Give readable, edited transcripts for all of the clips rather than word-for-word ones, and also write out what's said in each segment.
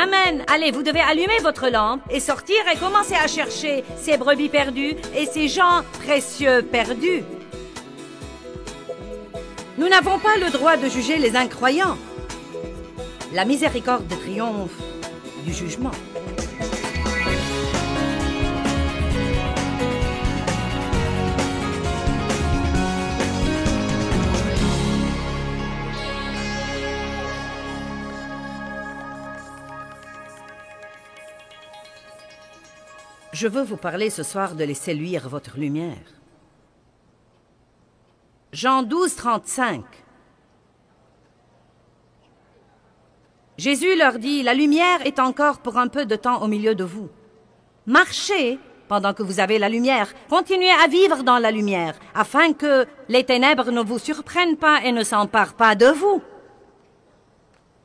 Amen. Allez, vous devez allumer votre lampe et sortir et commencer à chercher ces brebis perdues et ces gens précieux perdus. Nous n'avons pas le droit de juger les incroyants. La miséricorde triomphe du jugement. Je veux vous parler ce soir de laisser luire votre lumière. Jean 12, 35. Jésus leur dit, « La lumière est encore pour un peu de temps au milieu de vous. Marchez pendant que vous avez la lumière. Continuez à vivre dans la lumière, afin que les ténèbres ne vous surprennent pas et ne s'emparent pas de vous. »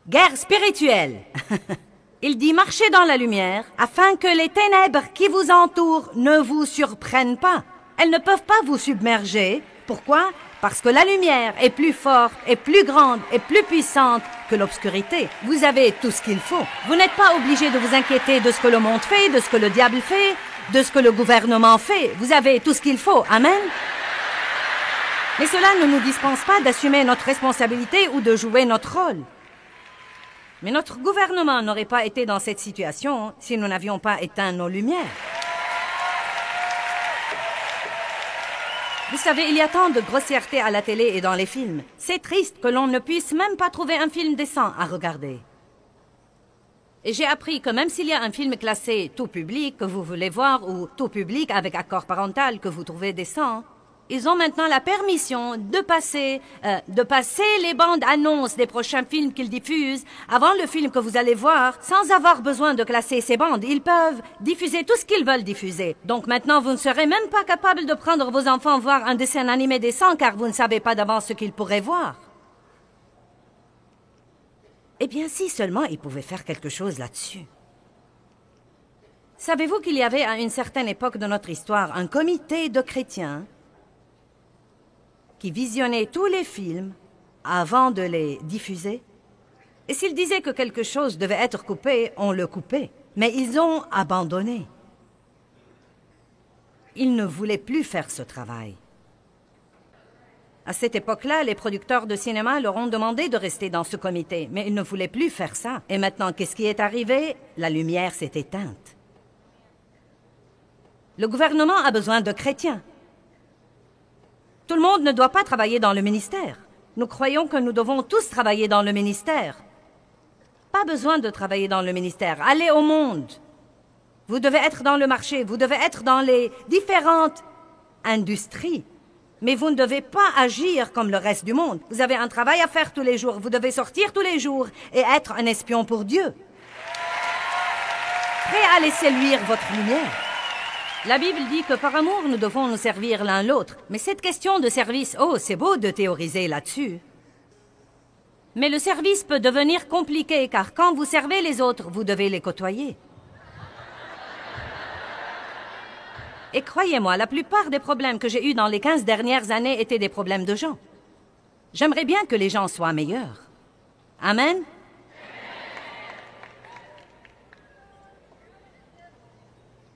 Guerre spirituelle. Il dit, marchez dans la lumière, afin que les ténèbres qui vous entourent ne vous surprennent pas. Elles ne peuvent pas vous submerger. Pourquoi? Parce que la lumière est plus forte, et plus grande, et plus puissante que l'obscurité. Vous avez tout ce qu'il faut. Vous n'êtes pas obligé de vous inquiéter de ce que le monde fait, de ce que le diable fait, de ce que le gouvernement fait. Vous avez tout ce qu'il faut. Amen? Mais cela ne nous dispense pas d'assumer notre responsabilité ou de jouer notre rôle. Mais notre gouvernement n'aurait pas été dans cette situation si nous n'avions pas éteint nos lumières. Vous savez, il y a tant de grossièreté à la télé et dans les films. C'est triste que l'on ne puisse même pas trouver un film décent à regarder. Et j'ai appris que même s'il y a un film classé tout public que vous voulez voir ou tout public avec accord parental que vous trouvez décent, ils ont maintenant la permission de passer les bandes annonces des prochains films qu'ils diffusent avant le film que vous allez voir, sans avoir besoin de classer ces bandes. Ils peuvent diffuser tout ce qu'ils veulent diffuser. Donc maintenant, vous ne serez même pas capable de prendre vos enfants voir un dessin animé décent car vous ne savez pas d'avance ce qu'ils pourraient voir. Eh bien, si seulement ils pouvaient faire quelque chose là-dessus. Savez-vous qu'il y avait à une certaine époque de notre histoire un comité de chrétiens qui visionnait tous les films avant de les diffuser? Et s'ils disaient que quelque chose devait être coupé, on le coupait. Mais ils ont abandonné. Ils ne voulaient plus faire ce travail. À cette époque-là, les producteurs de cinéma leur ont demandé de rester dans ce comité, mais ils ne voulaient plus faire ça. Et maintenant, qu'est-ce qui est arrivé? La lumière s'est éteinte. Le gouvernement a besoin de chrétiens. Tout le monde ne doit pas travailler dans le ministère. Nous croyons que nous devons tous travailler dans le ministère. Pas besoin de travailler dans le ministère. Allez au monde. Vous devez être dans le marché. Vous devez être dans les différentes industries. Mais vous ne devez pas agir comme le reste du monde. Vous avez un travail à faire tous les jours. Vous devez sortir tous les jours et être un espion pour Dieu. Prêt à laisser luire votre lumière. La Bible dit que par amour, nous devons nous servir l'un l'autre. Mais cette question de service, oh, c'est beau de théoriser là-dessus. Mais le service peut devenir compliqué, car quand vous servez les autres, vous devez les côtoyer. Et croyez-moi, la plupart des problèmes que j'ai eus dans les 15 dernières années étaient des problèmes de gens. J'aimerais bien que les gens soient meilleurs. Amen?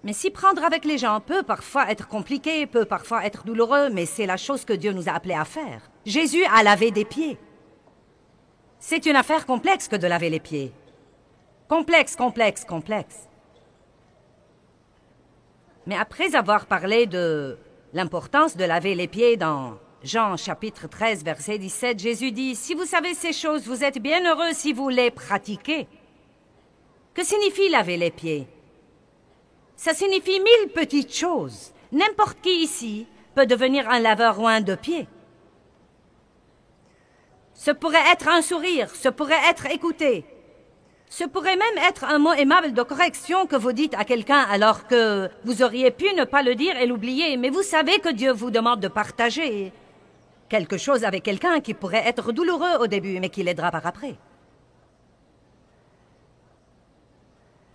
Mais s'y prendre avec les gens peut parfois être compliqué, peut parfois être douloureux, mais c'est la chose que Dieu nous a appelés à faire. Jésus a lavé des pieds. C'est une affaire complexe que de laver les pieds. Complexe, complexe, complexe. Mais après avoir parlé de l'importance de laver les pieds dans Jean chapitre 13, verset 17, Jésus dit, « Si vous savez ces choses, vous êtes bien heureux si vous les pratiquez. » Que signifie laver les pieds? Ça signifie 1000 petites choses. N'importe qui ici peut devenir un laveur ouin de pieds. Ce pourrait être un sourire, ce pourrait être écouté. Ce pourrait même être un mot aimable de correction que vous dites à quelqu'un alors que vous auriez pu ne pas le dire et l'oublier. Mais vous savez que Dieu vous demande de partager quelque chose avec quelqu'un qui pourrait être douloureux au début, mais qui l'aidera par après.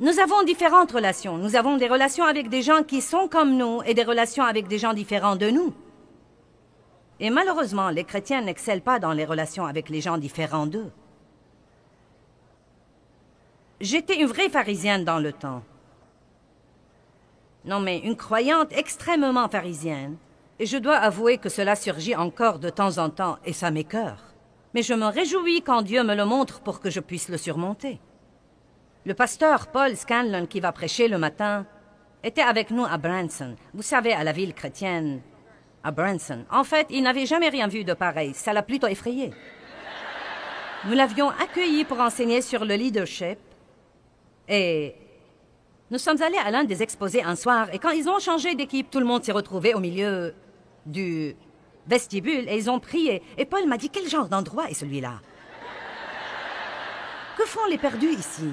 Nous avons différentes relations. Nous avons des relations avec des gens qui sont comme nous et des relations avec des gens différents de nous. Et malheureusement, les chrétiens n'excellent pas dans les relations avec les gens différents d'eux. J'étais une vraie pharisienne dans le temps. Non, mais une croyante extrêmement pharisienne. Et je dois avouer que cela surgit encore de temps en temps, et ça m'écœure. Mais je me réjouis quand Dieu me le montre pour que je puisse le surmonter. Le pasteur Paul Scanlon, qui va prêcher le matin, était avec nous à Branson. Vous savez, à la ville chrétienne, à Branson. En fait, il n'avait jamais rien vu de pareil. Ça l'a plutôt effrayé. Nous l'avions accueilli pour enseigner sur le leadership. Et nous sommes allés à l'un des exposés un soir, et quand ils ont changé d'équipe, tout le monde s'est retrouvé au milieu du vestibule, et ils ont prié. Et Paul m'a dit, quel genre d'endroit est celui-là? Que font les perdus ici?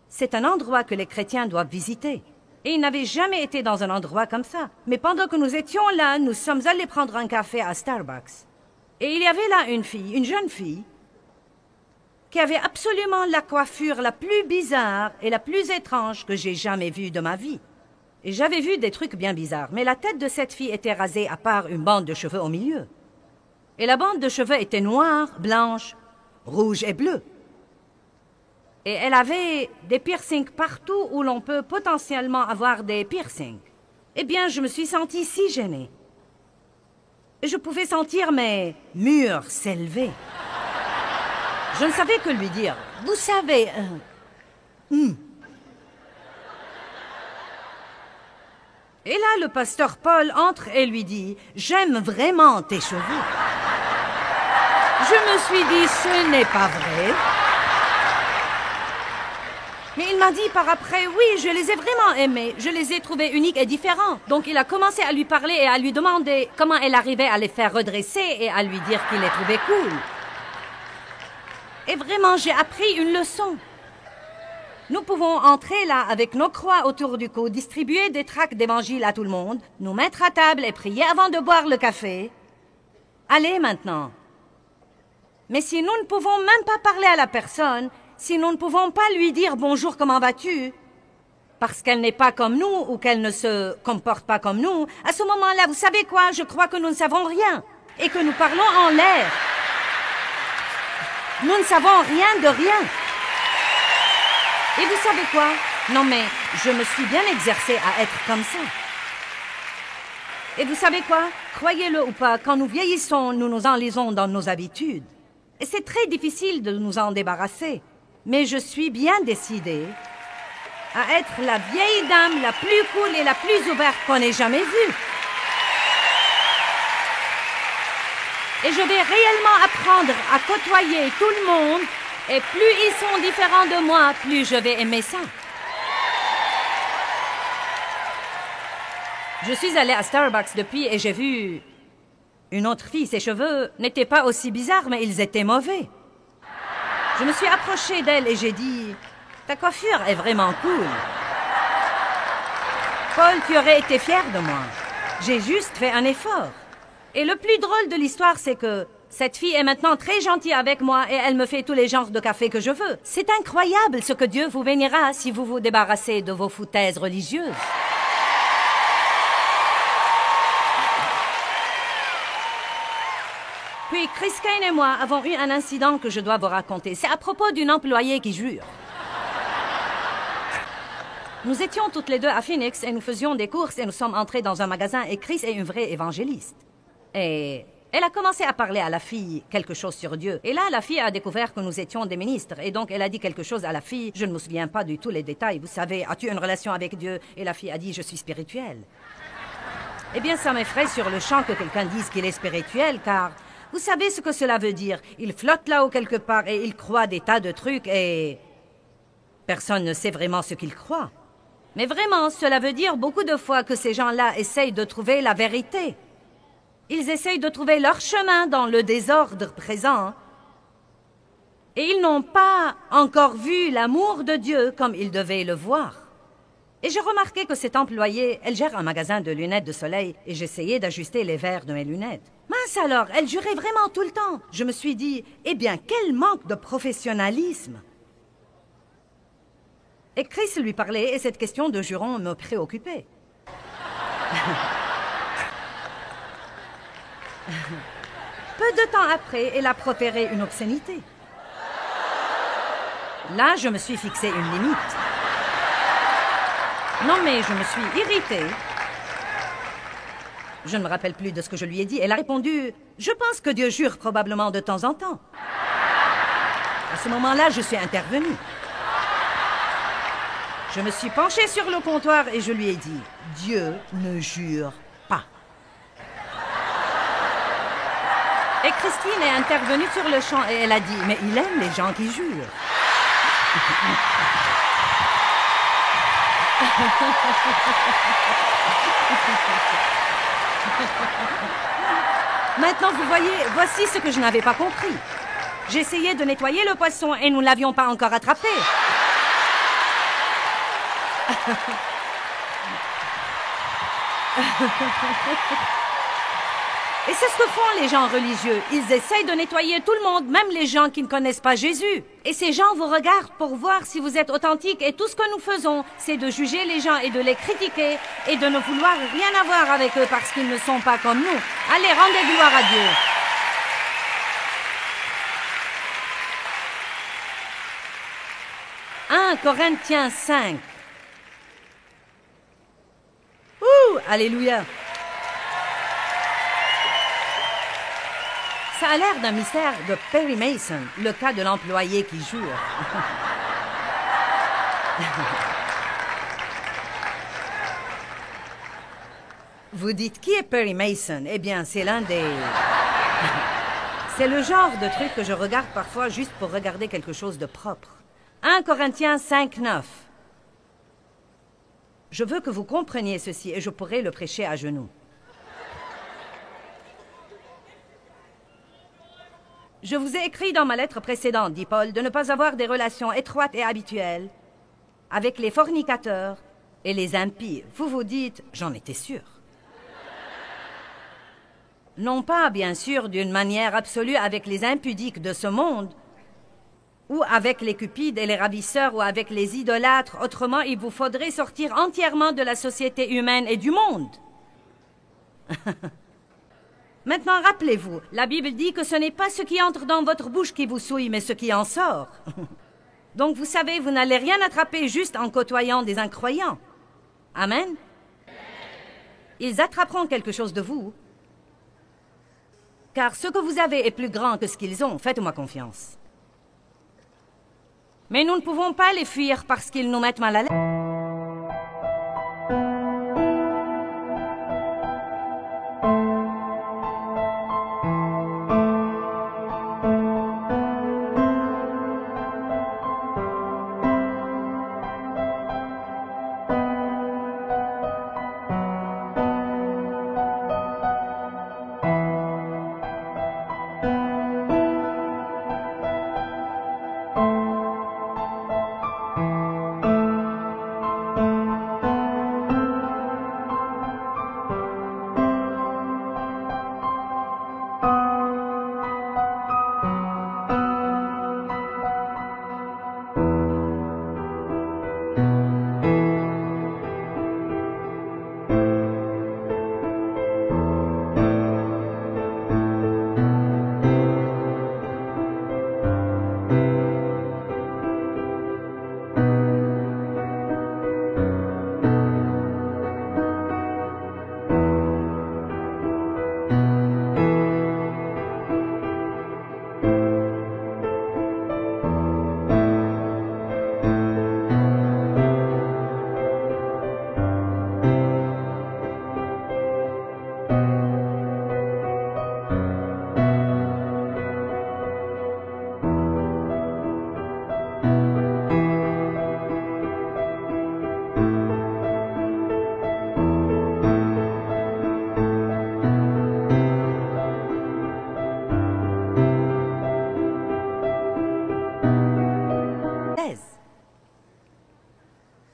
C'est un endroit que les chrétiens doivent visiter. Et ils n'avaient jamais été dans un endroit comme ça. Mais pendant que nous étions là, nous sommes allés prendre un café à Starbucks. Et il y avait là une fille, une jeune fille, qui avait absolument la coiffure la plus bizarre et la plus étrange que j'ai jamais vue de ma vie. Et j'avais vu des trucs bien bizarres, mais la tête de cette fille était rasée à part une bande de cheveux au milieu. Et la bande de cheveux était noire, blanche, rouge et bleue. Et elle avait des piercings partout où l'on peut potentiellement avoir des piercings. Eh bien, je me suis sentie si gênée. Et je pouvais sentir mes murs s'élever. Je ne savais que lui dire. Vous savez... Et là, le pasteur Paul entre et lui dit, « J'aime vraiment tes cheveux. » Je me suis dit, ce n'est pas vrai. Mais il m'a dit par après, oui, je les ai vraiment aimés. Je les ai trouvés uniques et différents. Donc il a commencé à lui parler et à lui demander comment elle arrivait à les faire redresser et à lui dire qu'il les trouvait cool. Et vraiment, j'ai appris une leçon. Nous pouvons entrer là avec nos croix autour du cou, distribuer des tracts d'évangile à tout le monde, nous mettre à table et prier avant de boire le café. Allez maintenant. Mais si nous ne pouvons même pas parler à la personne, si nous ne pouvons pas lui dire « Bonjour, comment vas-tu ?» parce qu'elle n'est pas comme nous ou qu'elle ne se comporte pas comme nous, à ce moment-là, vous savez quoi? Je crois que nous ne savons rien et que nous parlons en l'air. Nous ne savons rien de rien. Et vous savez quoi? Non mais, je me suis bien exercée à être comme ça. Et vous savez quoi? Croyez-le ou pas, quand nous vieillissons, nous nous enlisons dans nos habitudes. Et c'est très difficile de nous en débarrasser. Mais je suis bien décidée à être la vieille dame la plus cool et la plus ouverte qu'on ait jamais vue. Et je vais réellement apprendre à côtoyer tout le monde. Et plus ils sont différents de moi, plus je vais aimer ça. Je suis allée à Starbucks depuis et j'ai vu une autre fille. Ses cheveux n'étaient pas aussi bizarres, mais ils étaient mauvais. Je me suis approchée d'elle et j'ai dit « Ta coiffure est vraiment cool. » Paul, tu aurais été fier de moi. J'ai juste fait un effort. Et le plus drôle de l'histoire, c'est que cette fille est maintenant très gentille avec moi et elle me fait tous les genres de café que je veux. C'est incroyable ce que Dieu vous bénira si vous vous débarrassez de vos foutaises religieuses. Puis Chris Kane et moi avons eu un incident que je dois vous raconter. C'est à propos d'une employée qui jure. Nous étions toutes les deux à Phoenix et nous faisions des courses et nous sommes entrés dans un magasin et Chris est une vraie évangéliste. Et elle a commencé à parler à la fille quelque chose sur Dieu. Et là, la fille a découvert que nous étions des ministres. Et donc, elle a dit quelque chose à la fille. Je ne me souviens pas du tout les détails. Vous savez, as-tu une relation avec Dieu? Et la fille a dit, je suis spirituelle. Eh bien, ça m'effraie sur le champ que quelqu'un dise qu'il est spirituel, car vous savez ce que cela veut dire. Il flotte là-haut quelque part et il croit des tas de trucs et personne ne sait vraiment ce qu'il croit. Mais vraiment, cela veut dire beaucoup de fois que ces gens-là essayent de trouver la vérité. Ils essayent de trouver leur chemin dans le désordre présent. Et ils n'ont pas encore vu l'amour de Dieu comme ils devaient le voir. Et j'ai remarqué que cette employée, elle gère un magasin de lunettes de soleil et j'essayais d'ajuster les verres de mes lunettes. Mince alors, elle jurait vraiment tout le temps. Je me suis dit, eh bien, quel manque de professionnalisme. Et Chris lui parlait et cette question de juron me préoccupait. Peu de temps après, elle a proféré une obscénité. Là, je me suis fixé une limite. Non, mais je me suis irritée. Je ne me rappelle plus de ce que je lui ai dit. Elle a répondu, « Je pense que Dieu jure probablement de temps en temps. » À ce moment-là, je suis intervenue. Je me suis penchée sur le comptoir et je lui ai dit, « Dieu ne jure pas. » Et Christine est intervenue sur le champ et elle a dit, « Mais il aime les gens qui jurent. » Maintenant, vous voyez, voici ce que je n'avais pas compris. J'essayais de nettoyer le poisson et nous ne l'avions pas encore attrapé. Et c'est ce que font les gens religieux. Ils essayent de nettoyer tout le monde, même les gens qui ne connaissent pas Jésus. Et ces gens vous regardent pour voir si vous êtes authentique. Et tout ce que nous faisons, c'est de juger les gens et de les critiquer et de ne vouloir rien avoir avec eux parce qu'ils ne sont pas comme nous. Allez, rendez gloire à Dieu. Corinthiens 5. Ouh, alléluia. Ça a l'air d'un mystère de Perry Mason, le cas de l'employé qui jure. Vous dites, qui est Perry Mason? Eh bien, c'est l'un des... C'est le genre de truc que je regarde parfois juste pour regarder quelque chose de propre. 1 Corinthiens 5, 9. Je veux que vous compreniez ceci et je pourrai le prêcher à genoux. Je vous ai écrit dans ma lettre précédente, dit Paul, de ne pas avoir des relations étroites et habituelles avec les fornicateurs et les impies. Vous vous dites, j'en étais sûr. Non pas, bien sûr, d'une manière absolue avec les impudiques de ce monde, ou avec les cupides et les ravisseurs, ou avec les idolâtres. Autrement, il vous faudrait sortir entièrement de la société humaine et du monde. Maintenant, rappelez-vous, la Bible dit que ce n'est pas ce qui entre dans votre bouche qui vous souille, mais ce qui en sort. Donc, vous savez, vous n'allez rien attraper juste en côtoyant des incroyants. Amen. Ils attraperont quelque chose de vous. Car ce que vous avez est plus grand que ce qu'ils ont. Faites-moi confiance. Mais nous ne pouvons pas les fuir parce qu'ils nous mettent mal à l'aise.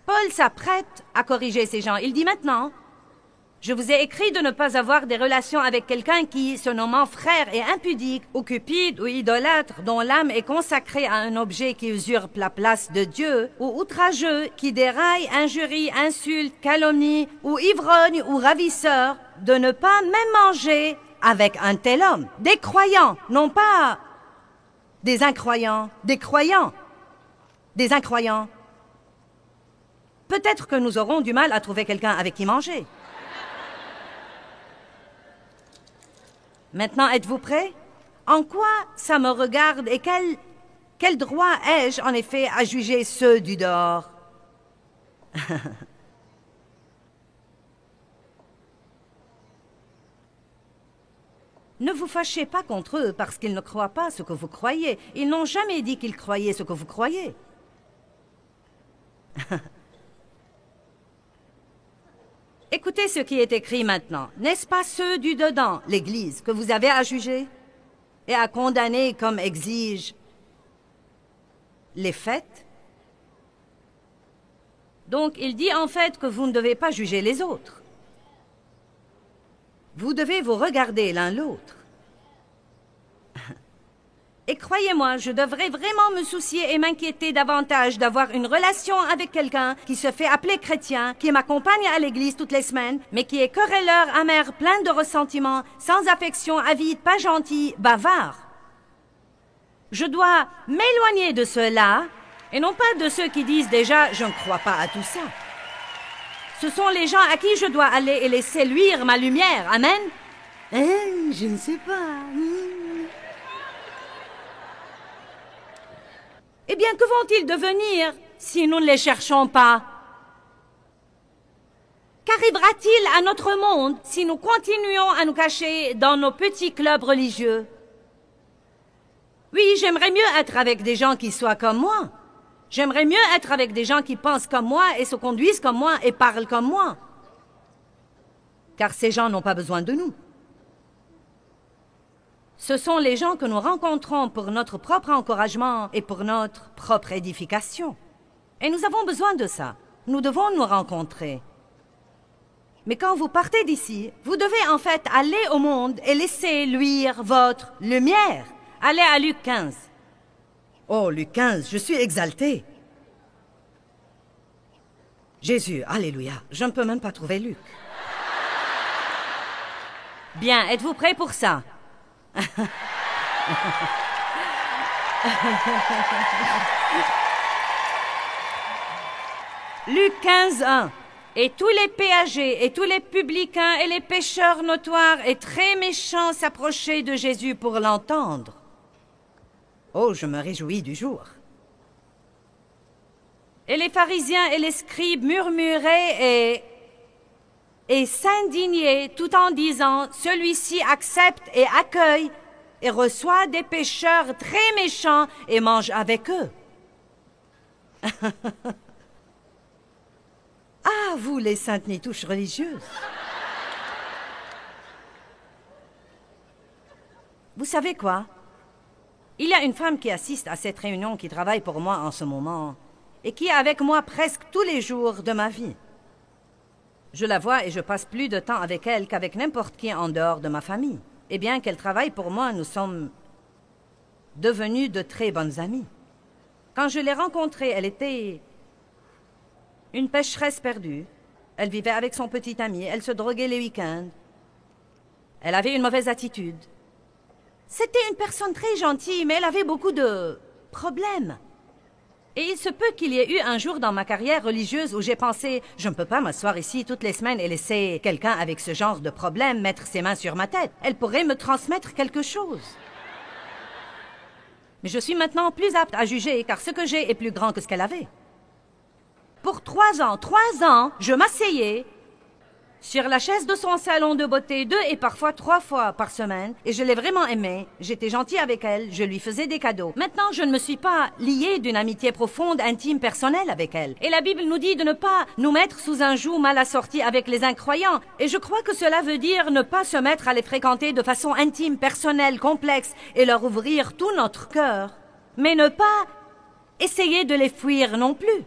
Paul s'apprête à corriger ces gens. Il dit maintenant, je vous ai écrit de ne pas avoir des relations avec quelqu'un qui, se nommant frère, est impudique, ou cupide, ou idolâtre, dont l'âme est consacrée à un objet qui usurpe la place de Dieu, ou outrageux, qui déraille, injurie, insulte, calomnie, ou ivrogne, ou ravisseur, de ne pas même manger avec un tel homme. Des croyants, non pas des incroyants, des croyants. des incroyants. Peut-être que nous aurons du mal à trouver quelqu'un avec qui manger. Maintenant, êtes-vous prêts? En quoi ça me regarde et quel droit ai-je en effet à juger ceux du dehors? Ne vous fâchez pas contre eux parce qu'ils ne croient pas ce que vous croyez. Ils n'ont jamais dit qu'ils croyaient ce que vous croyez. Écoutez ce qui est écrit maintenant. N'est-ce pas ceux du dedans, l'Église, que vous avez à juger et à condamner comme exigent les faits? Donc, il dit en fait que vous ne devez pas juger les autres. Vous devez vous regarder l'un l'autre. Et croyez-moi, je devrais vraiment me soucier et m'inquiéter davantage d'avoir une relation avec quelqu'un qui se fait appeler chrétien, qui m'accompagne à l'église toutes les semaines, mais qui est querelleur, amer, plein de ressentiments, sans affection, avide, pas gentil, bavard. Je dois m'éloigner de ceux-là, et non pas de ceux qui disent déjà « je ne crois pas à tout ça ». Ce sont les gens à qui je dois aller et laisser luire ma lumière. Amen? Je ne sais pas. Eh bien, que vont-ils devenir si nous ne les cherchons pas? Qu'arrivera-t-il à notre monde si nous continuons à nous cacher dans nos petits clubs religieux? Oui, j'aimerais mieux être avec des gens qui soient comme moi. J'aimerais mieux être avec des gens qui pensent comme moi et se conduisent comme moi et parlent comme moi. Car ces gens n'ont pas besoin de nous. Ce sont les gens que nous rencontrons pour notre propre encouragement et pour notre propre édification. Et nous avons besoin de ça. Nous devons nous rencontrer. Mais quand vous partez d'ici, vous devez en fait aller au monde et laisser luire votre lumière. Allez à Luc 15. Oh, Luc 15, je suis exalté. Jésus, alléluia, je ne peux même pas trouver Luc. Bien, êtes-vous prêts pour ça? Luc 15, 1. Et tous les péagers et tous les publicains et les pécheurs notoires et très méchants s'approchaient de Jésus pour l'entendre. Oh, je me réjouis du jour. Et les pharisiens et les scribes murmuraient et s'indignaient tout en disant « Celui-ci accepte et accueille et reçoit des pécheurs très méchants et mange avec eux. » Ah, vous les saintes nitouches religieuses! Vous savez quoi? Il y a une femme qui assiste à cette réunion qui travaille pour moi en ce moment et qui est avec moi presque tous les jours de ma vie. Je la vois et je passe plus de temps avec elle qu'avec n'importe qui en dehors de ma famille. Et bien qu'elle travaille pour moi, nous sommes devenus de très bonnes amies. Quand je l'ai rencontrée, elle était une pécheresse perdue. Elle vivait avec son petit ami, elle se droguait les week-ends. Elle avait une mauvaise attitude. C'était une personne très gentille, mais elle avait beaucoup de problèmes. Et il se peut qu'il y ait eu un jour dans ma carrière religieuse où j'ai pensé « Je ne peux pas m'asseoir ici toutes les semaines et laisser quelqu'un avec ce genre de problème mettre ses mains sur ma tête. Elle pourrait me transmettre quelque chose. » Mais je suis maintenant plus apte à juger car ce que j'ai est plus grand que ce qu'elle avait. Pour 3 ans, je m'asseyais sur la chaise de son salon de beauté 2 et parfois 3 fois par semaine. Et je l'ai vraiment aimée. J'étais gentille avec elle. Je lui faisais des cadeaux. Maintenant, je ne me suis pas liée d'une amitié profonde, intime, personnelle avec elle. Et la Bible nous dit de ne pas nous mettre sous un joug mal assorti avec les incroyants. Et je crois que cela veut dire ne pas se mettre à les fréquenter de façon intime, personnelle, complexe et leur ouvrir tout notre cœur. Mais ne pas essayer de les fuir non plus.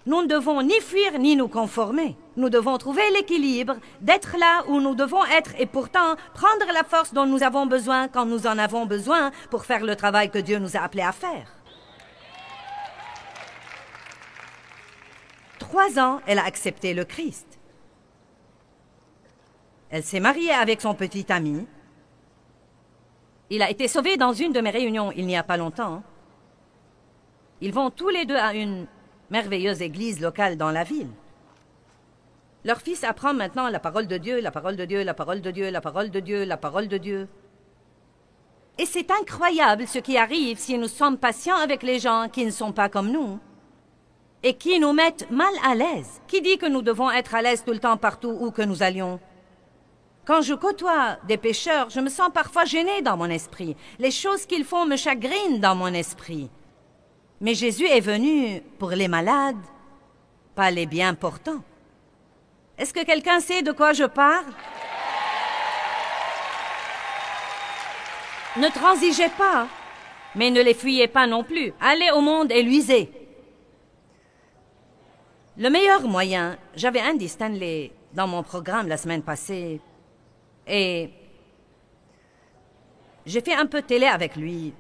Nous ne devons ni fuir ni nous conformer. Nous devons trouver l'équilibre d'être là où nous devons être et pourtant prendre la force dont nous avons besoin quand nous en avons besoin pour faire le travail que Dieu nous a appelés à faire. 3 ans, elle a accepté le Christ. Elle s'est mariée avec son petit ami. Il a été sauvé dans une de mes réunions il n'y a pas longtemps. Ils vont tous les deux à une merveilleuse église locale dans la ville. Leur fils apprend maintenant la parole de Dieu, la parole de Dieu, la parole de Dieu, la parole de Dieu, la parole de Dieu. Et c'est incroyable ce qui arrive si nous sommes patients avec les gens qui ne sont pas comme nous et qui nous mettent mal à l'aise. Qui dit que nous devons être à l'aise tout le temps partout où que nous allions? Quand je côtoie des pécheurs, je me sens parfois gênée dans mon esprit. Les choses qu'ils font me chagrinent dans mon esprit. Mais Jésus est venu pour les malades, pas les bien portants. Est-ce que quelqu'un sait de quoi je parle? Ne transigez pas, mais ne les fuyez pas non plus. Allez au monde et luisez. Le meilleur moyen, j'avais Andy Stanley dans mon programme la semaine passée, et j'ai fait un peu de télé avec lui.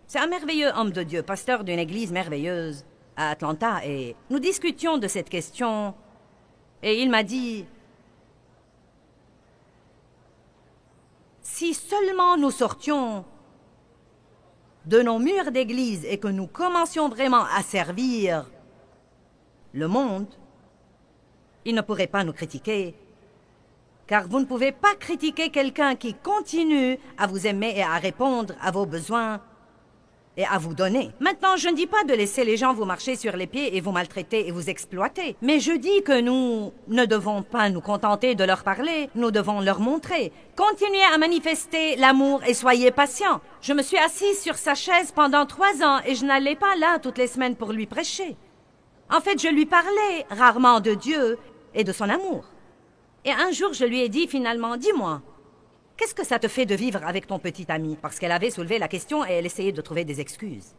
C'est un merveilleux homme de Dieu, pasteur d'une église merveilleuse à Atlanta, et nous discutions de cette question, et il m'a dit, si seulement nous sortions de nos murs d'église et que nous commencions vraiment à servir le monde, il ne pourrait pas nous critiquer. Car vous ne pouvez pas critiquer quelqu'un qui continue à vous aimer et à répondre à vos besoins et à vous donner. Maintenant, je ne dis pas de laisser les gens vous marcher sur les pieds et vous maltraiter et vous exploiter. Mais je dis que nous ne devons pas nous contenter de leur parler, nous devons leur montrer. Continuez à manifester l'amour et soyez patients. Je me suis assise sur sa chaise pendant 3 ans et je n'allais pas là toutes les semaines pour lui prêcher. En fait, je lui parlais rarement de Dieu et de son amour. Et un jour, je lui ai dit finalement, dis-moi, qu'est-ce que ça te fait de vivre avec ton petit ami? Parce qu'elle avait soulevé la question et elle essayait de trouver des excuses.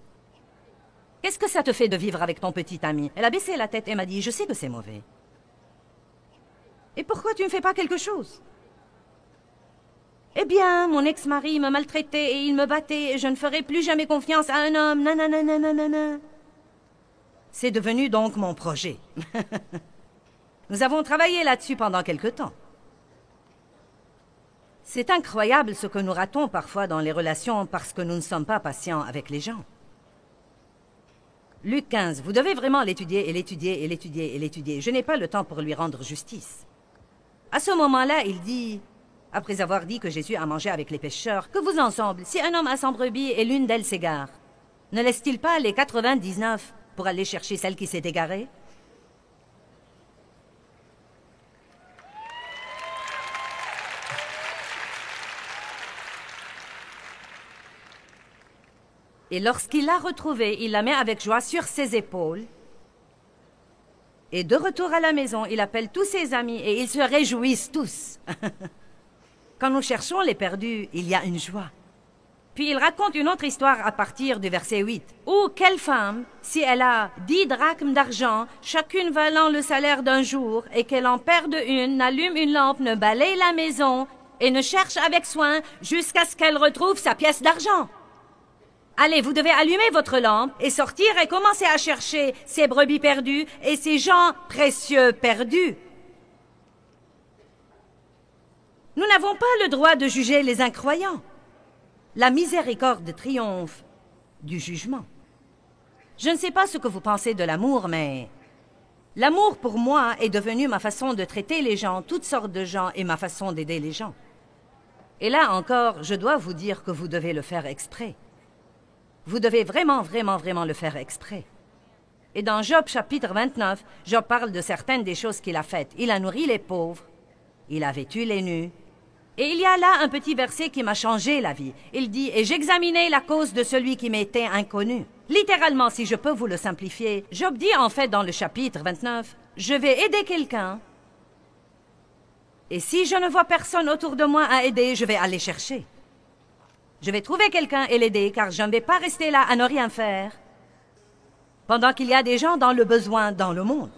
Qu'est-ce que ça te fait de vivre avec ton petit ami? Elle a baissé la tête et m'a dit, je sais que c'est mauvais. Et pourquoi tu ne fais pas quelque chose? Eh bien, mon ex-mari me maltraitait et il me battait et je ne ferai plus jamais confiance à un homme. Nanana. C'est devenu donc mon projet. Nous avons travaillé là-dessus pendant quelque temps. C'est incroyable ce que nous ratons parfois dans les relations parce que nous ne sommes pas patients avec les gens. Luc 15, vous devez vraiment l'étudier et l'étudier et l'étudier et l'étudier. Je n'ai pas le temps pour lui rendre justice. À ce moment-là, il dit, après avoir dit que Jésus a mangé avec les pécheurs, que vous ensemble, si un homme a 100 brebis et l'une d'elles s'égare, ne laisse-t-il pas les 99 pour aller chercher celle qui s'est égarée? Et lorsqu'il l'a retrouvée, il la met avec joie sur ses épaules. Et de retour à la maison, il appelle tous ses amis et ils se réjouissent tous. Quand nous cherchons les perdus, il y a une joie. Puis il raconte une autre histoire à partir du verset 8. Ou quelle femme, si elle a 10 drachmes d'argent, chacune valant le salaire d'un jour, et qu'elle en perde une, n'allume une lampe, ne balaye la maison, et ne cherche avec soin jusqu'à ce qu'elle retrouve sa pièce d'argent. Allez, vous devez allumer votre lampe et sortir et commencer à chercher ces brebis perdues et ces gens précieux perdus. Nous n'avons pas le droit de juger les incroyants. La miséricorde triomphe du jugement. Je ne sais pas ce que vous pensez de l'amour, mais l'amour pour moi est devenu ma façon de traiter les gens, toutes sortes de gens, et ma façon d'aider les gens. Et là encore, je dois vous dire que vous devez le faire exprès. Vous devez vraiment le faire exprès. Et dans Job chapitre 29, Job parle de certaines des choses qu'il a faites. Il a nourri les pauvres, il a vêtu les nus. Et il y a là un petit verset qui m'a changé la vie. Il dit « Et j'examinais la cause de celui qui m'était inconnu ». Littéralement, si je peux vous le simplifier, Job dit en fait dans le chapitre 29, « Je vais aider quelqu'un. Et si je ne vois personne autour de moi à aider, je vais aller chercher. Je vais trouver quelqu'un et l'aider, car je ne vais pas rester là à ne rien faire, pendant qu'il y a des gens dans le besoin dans le monde.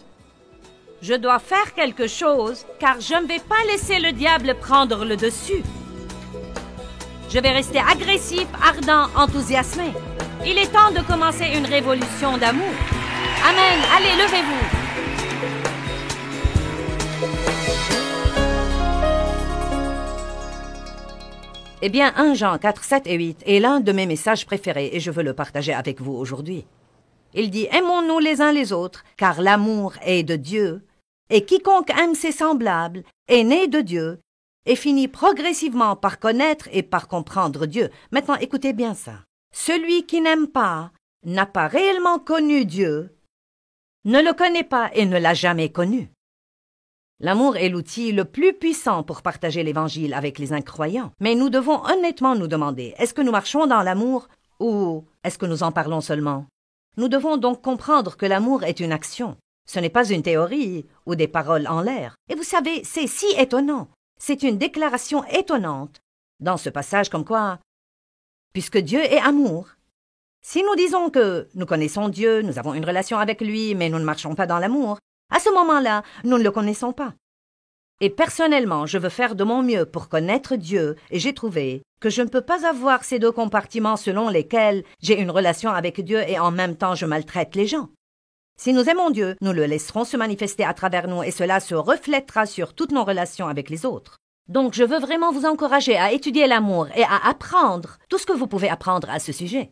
Je dois faire quelque chose, car je ne vais pas laisser le diable prendre le dessus. Je vais rester agressif, ardent, enthousiasmé. Il est temps de commencer une révolution d'amour. Amen. Allez, levez-vous. Eh bien, 1 Jean 4, 7 et 8 est l'un de mes messages préférés et je veux le partager avec vous aujourd'hui. Il dit « Aimons-nous les uns les autres, car l'amour est de Dieu, et quiconque aime ses semblables est né de Dieu, et finit progressivement par connaître et par comprendre Dieu. » Maintenant, écoutez bien ça. Celui qui n'aime pas n'a pas réellement connu Dieu, ne le connaît pas et ne l'a jamais connu. L'amour est l'outil le plus puissant pour partager l'Évangile avec les incroyants. Mais nous devons honnêtement nous demander, est-ce que nous marchons dans l'amour ou est-ce que nous en parlons seulement? Nous devons donc comprendre que l'amour est une action. Ce n'est pas une théorie ou des paroles en l'air. Et vous savez, c'est si étonnant. C'est une déclaration étonnante dans ce passage comme quoi, puisque Dieu est amour, si nous disons que nous connaissons Dieu, nous avons une relation avec lui, mais nous ne marchons pas dans l'amour, à ce moment-là, nous ne le connaissons pas. Et personnellement, je veux faire de mon mieux pour connaître Dieu, et j'ai trouvé que je ne peux pas avoir ces deux compartiments selon lesquels j'ai une relation avec Dieu et en même temps je maltraite les gens. Si nous aimons Dieu, nous le laisserons se manifester à travers nous et cela se reflètera sur toutes nos relations avec les autres. Donc je veux vraiment vous encourager à étudier l'amour et à apprendre tout ce que vous pouvez apprendre à ce sujet.